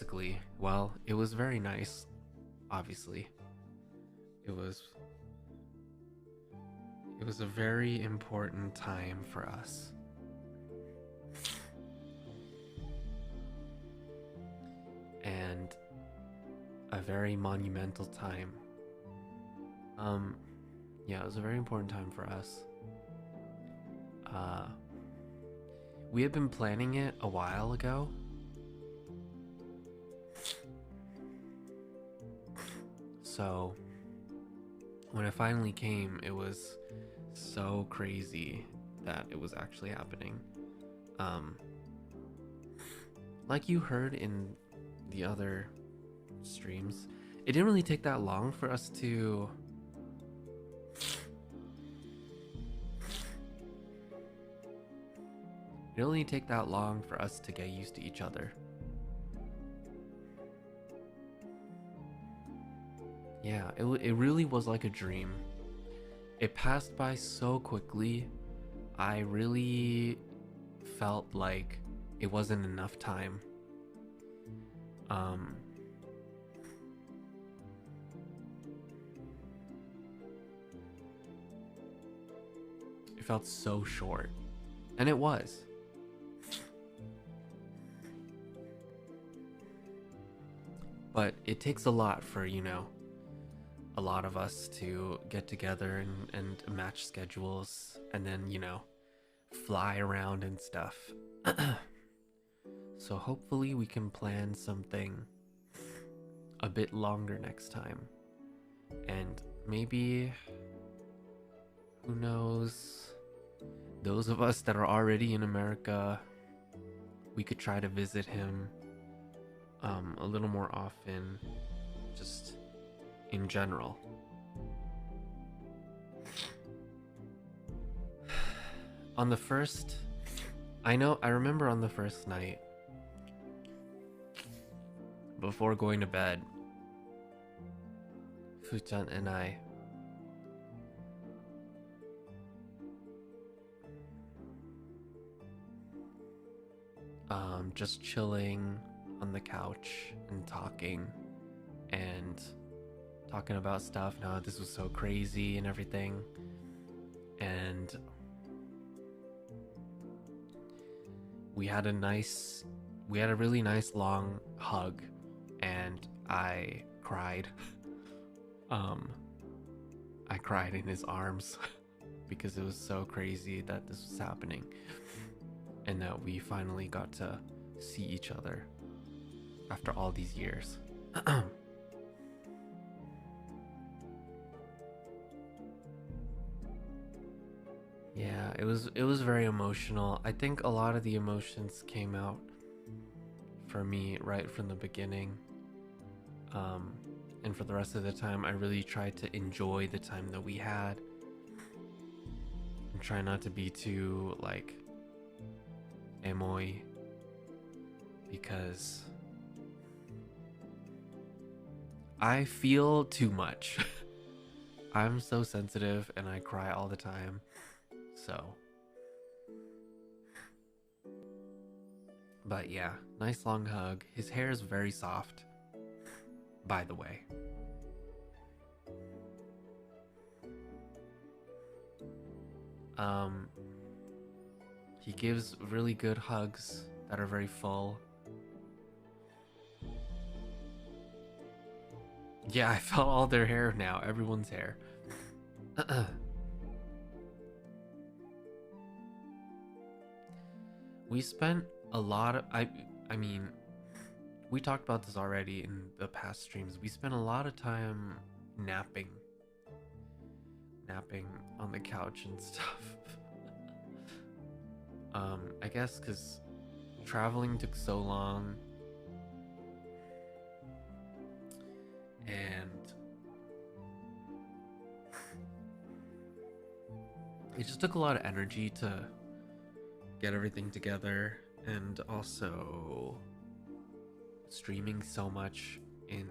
basically, well, it was very nice, obviously. It was it was a very important time for us. And a very monumental time. Um yeah, it was a very important time for us. Uh we had been planning it a while ago. So when it finally came, it was so crazy that it was actually happening. Um, like you heard in the other streams, it didn't really take that long for us to. It didn't really take that long for us to get used to each other. Yeah, it really was like a dream. It passed by so quickly. I really felt like it wasn't enough time. Um, it felt so short, and it was. But it takes a lot for, a lot of us to get together and match schedules and then, fly around and stuff. So hopefully we can plan something a bit longer next time. And maybe, who knows, those of us that are already in America, we could try to visit him a little more often, just in general. On the first, I remember on the first night, before going to bed, Fuchan and I just chilling on the couch and talking about stuff. Now this was so crazy and everything, and we had a really nice long hug, and I cried. I cried in his arms because it was so crazy that this was happening and that we finally got to see each other after all these years. Yeah, it was very emotional. I think a lot of the emotions came out for me right from the beginning. And for the rest of the time, I really tried to enjoy the time that we had and try not to be too, like, emoy, because I feel too much. I'm so sensitive and I cry all the time. So, but yeah, nice long hug. His hair is very soft, by the way. He gives really good hugs that are very full. Yeah, I felt all their hair now, everyone's hair. We spent a lot of, I mean, we talked about this already in the past streams. We spent a lot of time napping on the couch and stuff. I guess because traveling took so long, and it just took a lot of energy to get everything together, and also streaming so much in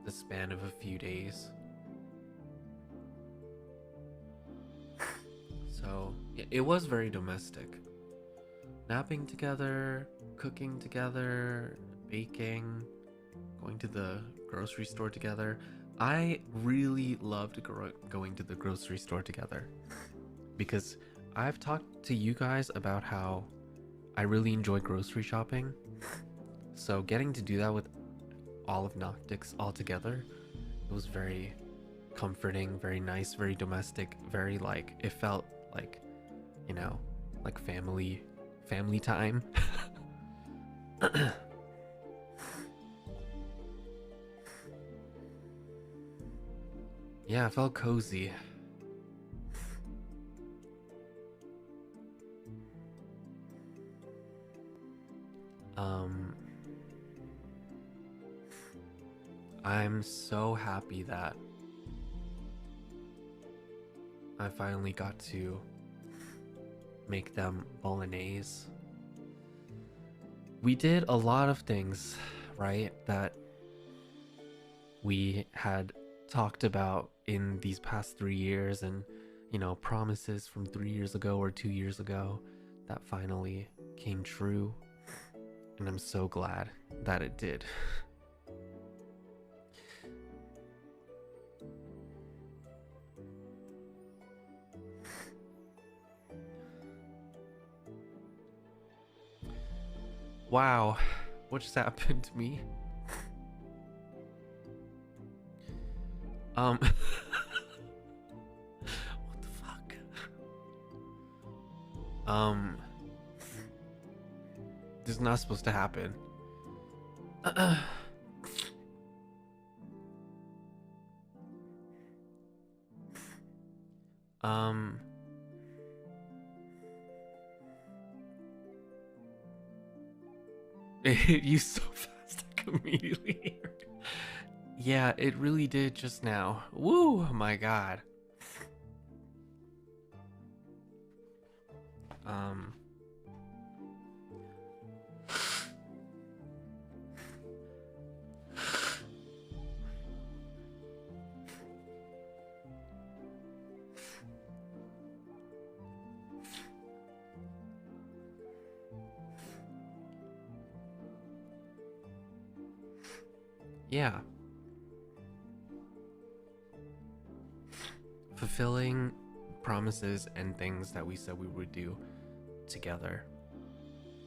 the span of a few days. So it was very domestic. Napping together, cooking together, baking, going to the grocery store together. I really loved going to the grocery store together because I've talked to you guys about how I really enjoy grocery shopping. So getting to do that with all of Noctix all together, it was very comforting, very nice, very domestic, very like, it felt like, you know, like family time. Yeah, it felt cozy. I'm so happy that I finally got to make them bolognese. We did a lot of things, right, that we had talked about in these past 3 years, and you know, promises from 3 years ago or 2 years ago that finally came true, and I'm so glad that it did. Wow, what just happened to me? What the fuck? This is not supposed to happen. It hit you so fast I could immediately hear it. Yeah, it really did just now. Woo, my god. Yeah. Fulfilling promises and things that we said we would do together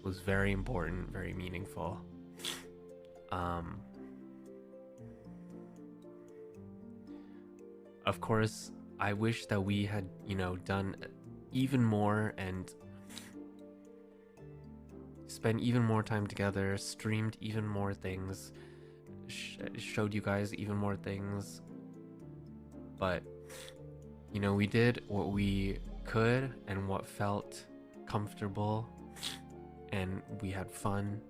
was very important, very meaningful. Of course, I wish that we had, you know, done even more and spent even more time together, streamed even more things, showed you guys even more things. But, you know, we did what we could and what felt comfortable, and we had fun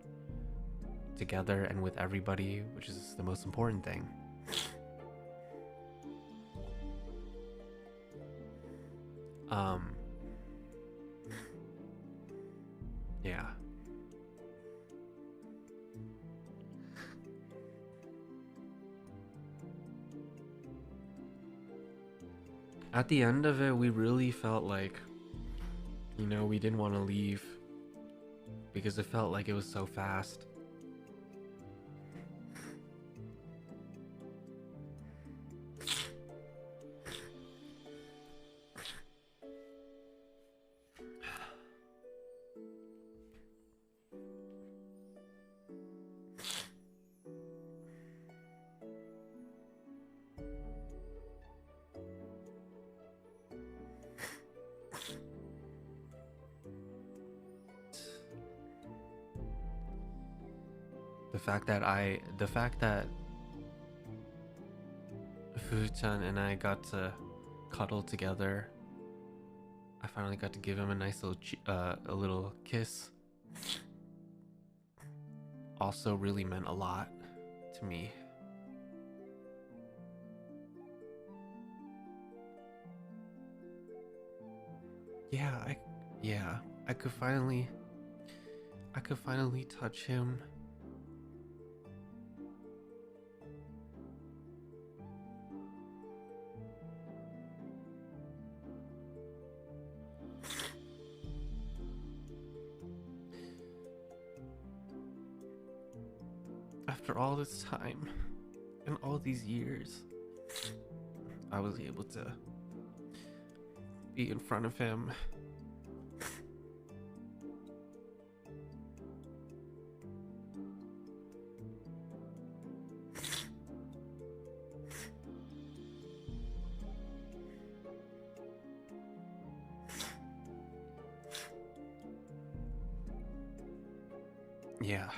together and with everybody, which is the most important thing. Yeah. At the end of it, we really felt like, you know, we didn't want to leave because it felt like it was so fast. The fact that Fu-chan and I got to cuddle together. I finally got to give him a nice little a little kiss. Also really meant a lot to me. Yeah, I could finally touch him. after all this time and all these years, I was able to be in front of him. Yeah,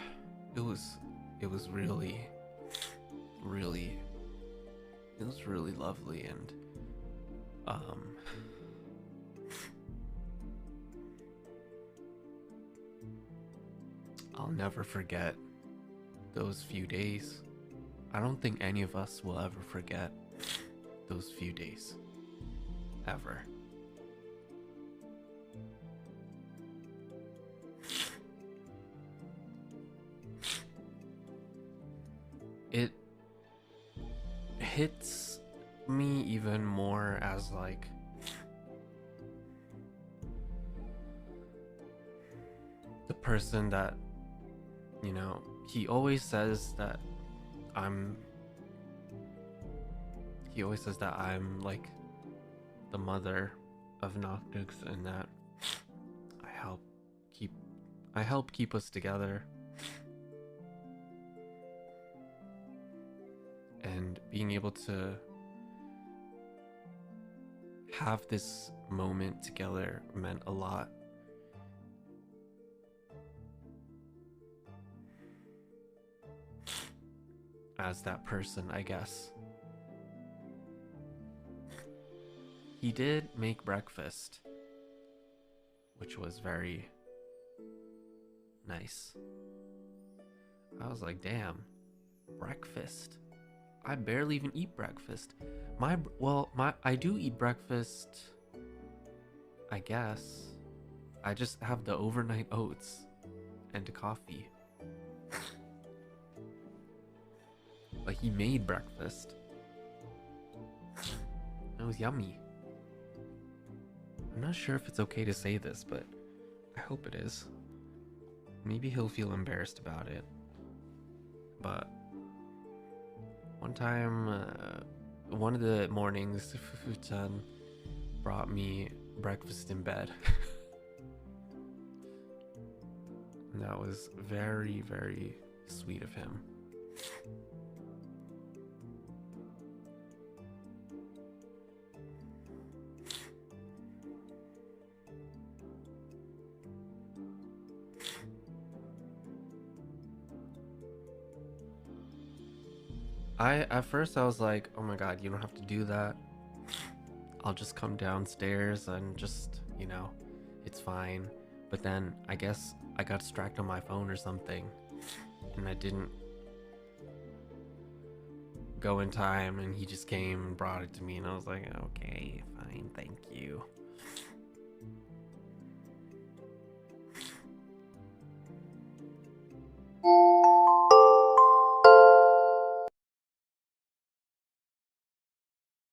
it was really, really, it was really lovely. And I'll never forget those few days. I don't think any of us will ever forget those few days, ever. It hits me even more as like the person that, you know, he always says that I'm like the mother of Noctix, and that I help keep us together. And being able to have this moment together meant a lot. As that person, I guess. He did make breakfast, which was very nice. I was like, damn, breakfast. I barely even eat breakfast. I do eat breakfast, I guess. I just have the overnight oats and coffee. But he made breakfast. It was yummy. I'm not sure if it's okay to say this, but I hope it is. Maybe he'll feel embarrassed about it. But one time, one of the mornings, Fufu-chan brought me breakfast in bed. And that was very, very sweet of him. At first I was like, oh my god, you don't have to do that. I'll just come downstairs and just, you know, it's fine. But then I guess I got distracted on my phone or something, and I didn't go in time, and he just came and brought it to me, and I was like, okay, fine, thank you.